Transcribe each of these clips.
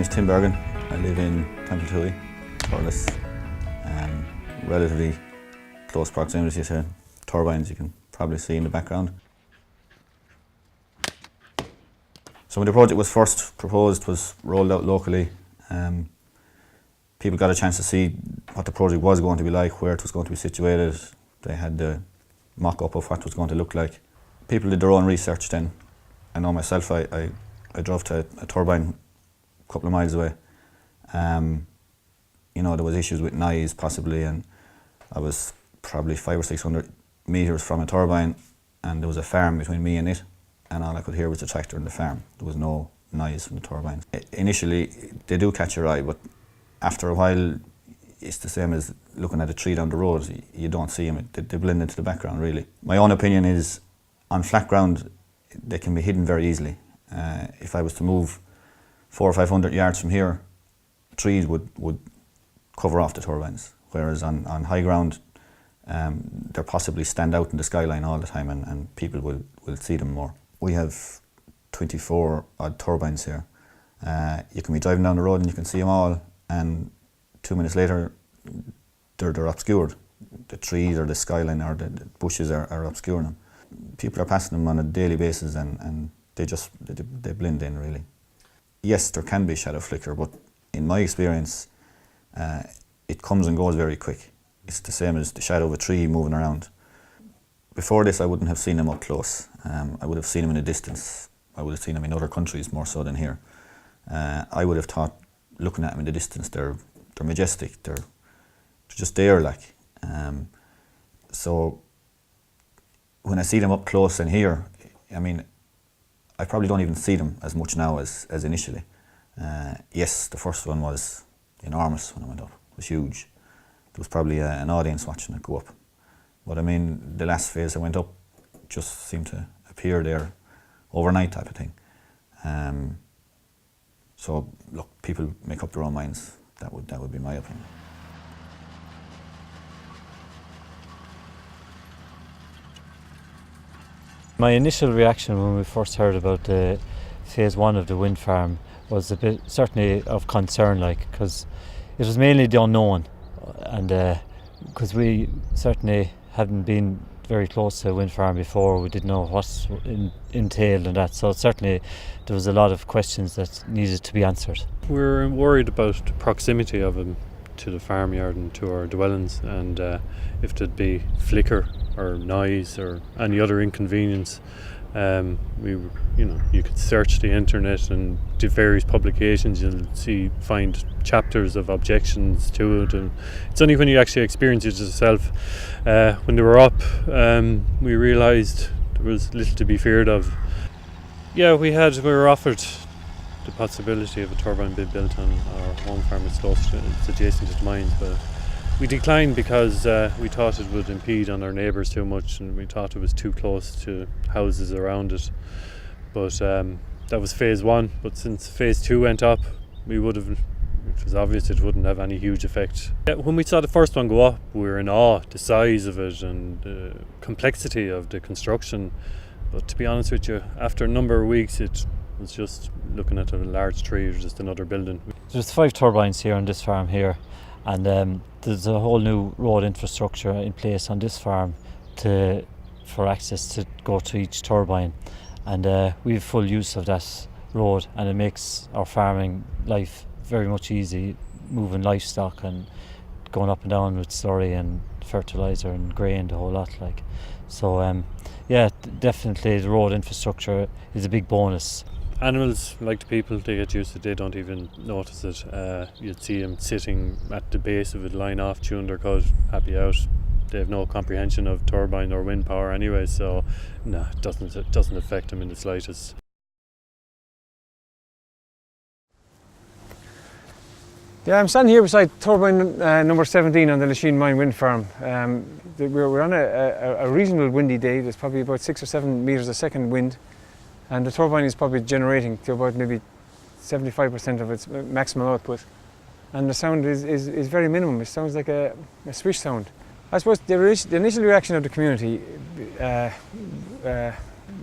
is Tim Bergen. I live in Templetooey, Thurles. Relatively close proximity to turbines, you can probably see in the background. So when the project was first proposed, was rolled out locally, people got a chance to see what the project was going to be like, where it was going to be situated. They had the mock-up of what it was going to look like. People did their own research then. I know myself, I drove to a turbine a couple of miles away. You know, there was issues with noise possibly, and I was probably 500 or 600 metres from a turbine, and there was a farm between me and it, and all I could hear was the tractor in the farm. There was no noise from the turbine. Initially, they do catch your eye, but after a while, it's the same as looking at a tree down the road. You don't see them, they blend into the background really. My own opinion is, on flat ground, they can be hidden very easily. If I was to move 400 or 500 yards from here, trees would cover off the turbines. Whereas on high ground, they'll possibly stand out in the skyline all the time, and people will see them more. We have 24 odd turbines here. You can be driving down the road and you can see them all, and 2 minutes later, they're obscured. The trees or the skyline or the bushes are obscuring them. People are passing them on a daily basis, and they blend in really. Yes, there can be shadow flicker, but in my experience, it comes and goes very quick. It's the same as the shadow of a tree moving around. Before this, I wouldn't have seen them up close. I would have seen them in a distance. I would have seen them in other countries more so than here. I would have thought, looking at them in the distance, they're majestic. They're just there, like. So when I see them up close and here, I mean, I probably don't even see them as much now as initially. Yes, the first one was enormous when I went up. It was huge. There was probably an audience watching it go up. But I mean, the last phase I went up just seemed to appear there overnight type of thing. So look, people make up their own minds. That would be my opinion. My initial reaction when we first heard about the phase one of the wind farm was a bit, certainly of concern, like, because it was mainly the unknown, and because we certainly hadn't been very close to a wind farm before, we didn't know what's entailed and that, so certainly there was a lot of questions that needed to be answered. We were worried about the proximity of them to the farmyard and to our dwellings, and if there'd be flicker or noise or any other inconvenience. You could search the internet and the various publications, you'll find chapters of objections to it, and it's only when you actually experience it yourself. When they were up, we realised there was little to be feared of. Yeah, we were offered the possibility of a turbine being built on our home farm. It's adjacent to the mines, but we declined because we thought it would impede on our neighbours too much, and we thought it was too close to houses around it. But that was phase one. But since phase two went up, it was obvious it wouldn't have any huge effect. Yeah, when we saw the first one go up, we were in awe, the size of it and the complexity of the construction. But to be honest with you, after a number of weeks, it was just looking at a large tree, or just another building. There's 5 turbines here on this farm here, and there's a whole new road infrastructure in place on this farm for access to go to each turbine, and we have full use of that road, and it makes our farming life very much easy, moving livestock and going up and down with slurry and fertiliser and grain, the whole lot, like. So yeah, definitely the road infrastructure is a big bonus. Animals, like the people, they get used to it, they don't even notice it. You'd see them sitting at the base of it, lying off, chewing their cud, happy out. They have no comprehension of turbine or wind power anyway, so no, it doesn't affect them in the slightest. Yeah, I'm standing here beside turbine number 17 on the Lisheen mine wind farm. We're on a reasonable windy day. There's probably about 6 or 7 metres a second wind, and the turbine is probably generating to about maybe 75% of its maximum output. And the sound is very minimum. It sounds like a swish sound. I suppose the initial reaction of the community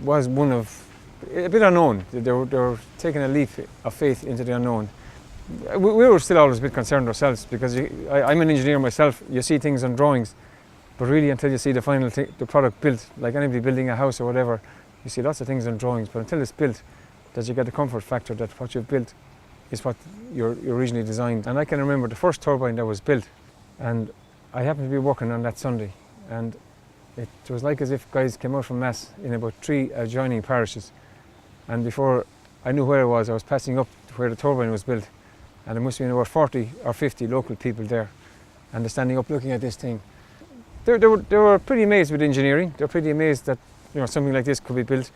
was one of a bit unknown. They were taking a leap of faith into the unknown. we were still always a bit concerned ourselves, because I'm an engineer myself. You see things on drawings, but really until you see the final the product built, like anybody building a house or whatever, you see lots of things on drawings, but until it's built, does you get the comfort factor that what you've built is what you originally designed. And I can remember the first turbine that was built, and I happened to be working on that Sunday, and it was like as if guys came out from mass in about 3 adjoining parishes, and before I knew where I was passing up to where the turbine was built, and there must have been about 40 or 50 local people there, and they're standing up looking at this thing. They were pretty amazed with engineering. They're pretty amazed that something like this could be built.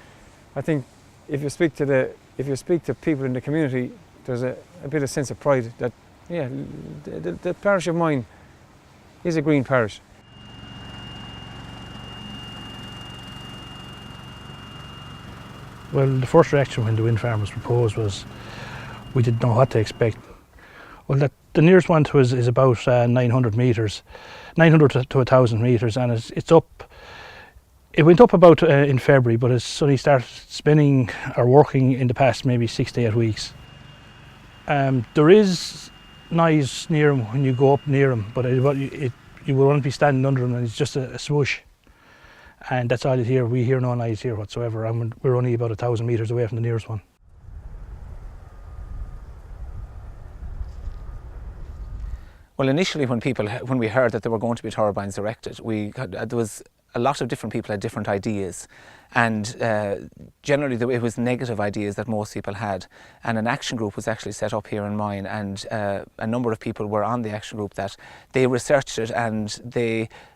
I think if you speak to people in the community, there's a bit of sense of pride that the parish of mine is a green parish. Well, the first reaction when the wind farm was proposed was we didn't know what to expect. Well, the nearest one to us is about 900 metres, 900 to 1,000 metres, and it's up. It went up about in February, but it's only started spinning or working in the past maybe 6 to 8 weeks. There is noise near him when you go up near him, but you will only be standing under him, and it's just a swoosh. And that's all you hear. We hear no noise here whatsoever, and we're only about 1,000 metres away from the nearest one. Well, initially when we heard that there were going to be turbines erected, there was a lot of different people had different ideas, and generally it was negative ideas that most people had. And an action group was actually set up here in Moyne, and a number of people were on the action group that they researched it, and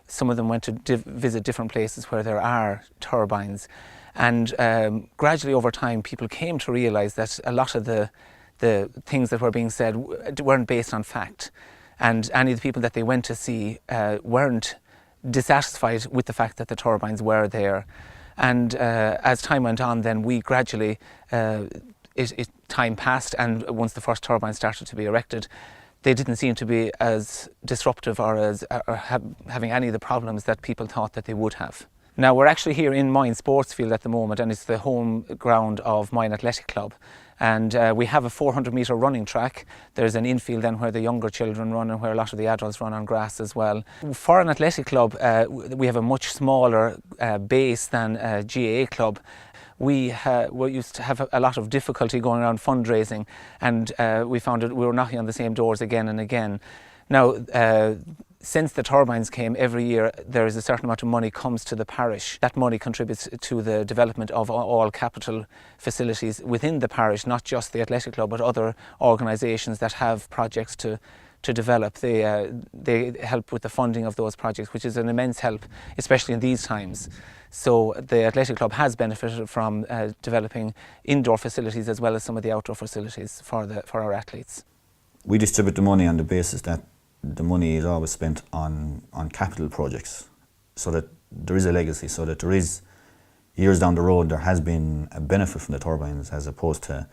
some of them went to visit different places where there are turbines. And gradually over time, people came to realise that a lot of the things that were being said weren't based on fact. And any of the people that they went to see weren't dissatisfied with the fact that the turbines were there. And as time went on, then we gradually, time passed, and once the first turbines started to be erected, they didn't seem to be as disruptive or having any of the problems that people thought that they would have. Now, we're actually here in Moyne Sports Field at the moment, and it's the home ground of Moyne Athletic Club. And we have a 400-metre running track. There's an infield then where the younger children run and where a lot of the adults run on grass as well. For an athletic club, we have a much smaller base than a GAA club. We used to have a lot of difficulty going around fundraising, and we found that we were knocking on the same doors again and again. Now, since the turbines came, every year there is a certain amount of money comes to the parish. That money contributes to the development of all capital facilities within the parish, not just the athletic club, but other organisations that have projects to develop. They help with the funding of those projects, which is an immense help, especially in these times. So the athletic club has benefited from developing indoor facilities as well as some of the outdoor facilities for our athletes. We distribute the money on the basis that the money is always spent on capital projects, so that there is a legacy, so that there is, years down the road, there has been a benefit from the turbines, as opposed to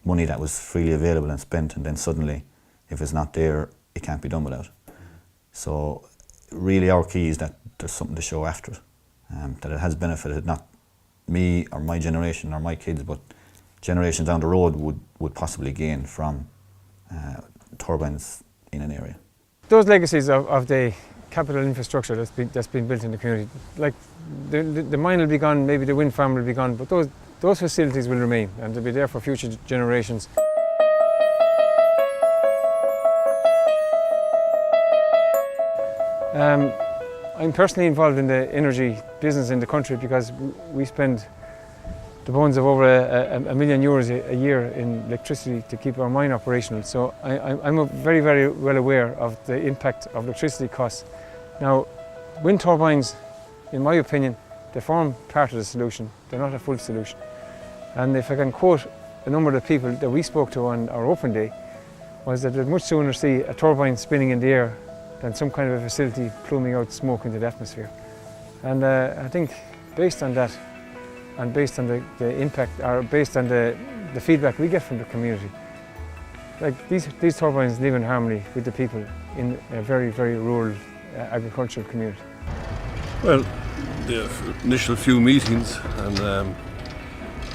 money that was freely available and spent, and then suddenly, if it's not there, it can't be done without. So really our key is that there's something to show after it, that it has benefited not me or my generation or my kids, but generations down the road would possibly gain from turbines in an area. Those legacies of the capital infrastructure that's been built in the community, like the mine will be gone, maybe the wind farm will be gone, but those facilities will remain, and they'll be there for future generations. I'm personally involved in the energy business in the country because we spend the bones of over €1 million a year in electricity to keep our mine operational. So I'm very, very well aware of the impact of electricity costs. Now, wind turbines, in my opinion, they form part of the solution. They're not a full solution. And if I can quote a number of the people that we spoke to on our open day, was that they'd much sooner see a turbine spinning in the air than some kind of a facility pluming out smoke into the atmosphere. And I think based on that, and based on the impact, or based on the feedback we get from the community, like these turbines live in harmony with the people in a very, very rural agricultural community. Well, the initial few meetings, and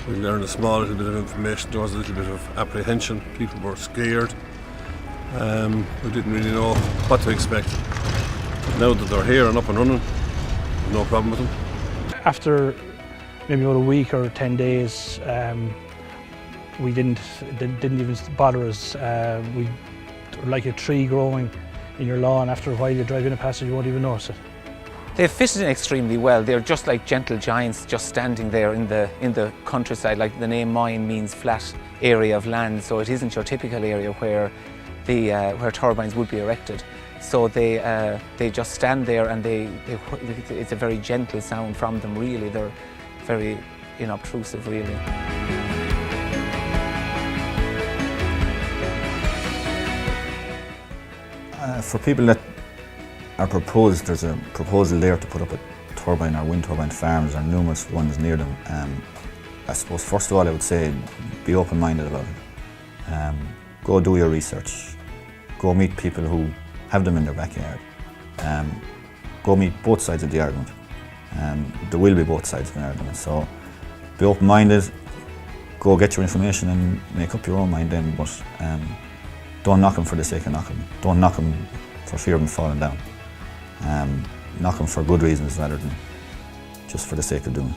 we learned a small little bit of information. There was a little bit of apprehension. People were scared. We didn't really know what to expect. Now that they're here and up and running, no problem with them. After maybe about a week or 10 days, we didn't even bother us. We like a tree growing in your lawn. After a while, you drive in a passage, you won't even notice it. They've fitted in extremely well. They're just like gentle giants, just standing there in the countryside. Like the name Moyne means flat area of land, so it isn't your typical area where where turbines would be erected. So they just stand there, and it's a very gentle sound from them. Really, they're very inobtrusive, really. For people that are proposed, there's a proposal there to put up a turbine or wind turbine farms. There are numerous ones near them. I suppose first of all I would say be open-minded about it. Go do your research. Go meet people who have them in their backyard. Go meet both sides of the argument. There will be both sides of an argument, so be open-minded. Go get your information and make up your own mind then, but don't knock them for the sake of knocking them. Don't knock them for fear of them falling down. Knock them for good reasons rather than just for the sake of doing it.